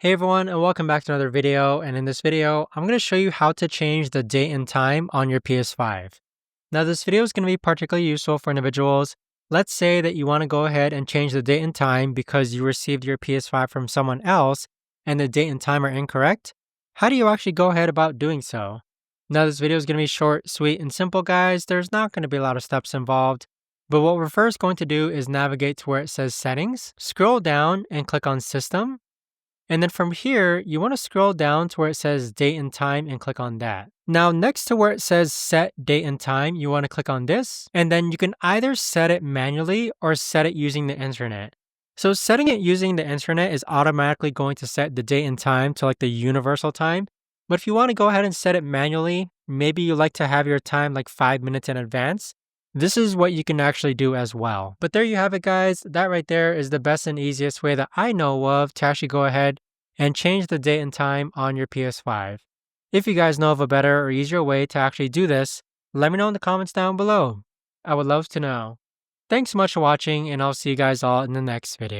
Hey everyone, and welcome back to another video. And in this video, I'm going to show you how to change the date and time on your PS5. Now this video is going to be particularly useful for individuals. Let's say that you want to go ahead and change the date and time because you received your PS5 from someone else and the date and time are incorrect. How do you actually go ahead about doing so? Now this video is going to be short, sweet, and simple, guys. There's not going to be a lot of steps involved. But what we're first going to do is navigate to where it says Settings, scroll down and click on System. And then from here, you want to scroll down to where it says date and time and click on that. Now, next to where it says set date and time, you want to click on this. And then you can either set it manually or set it using the internet. So setting it using the internet is automatically going to set the date and time to like the universal time. But if you want to go ahead and set it manually, maybe you like to have your time like 5 minutes in advance, this is what you can actually do as well. But there you have it, guys. That right there is the best and easiest way that I know of to actually go ahead and change the date and time on your PS5. If you guys know of a better or easier way to actually do this, let me know in the comments down below. I would love to know. Thanks so much for watching, and I'll see you guys all in the next video.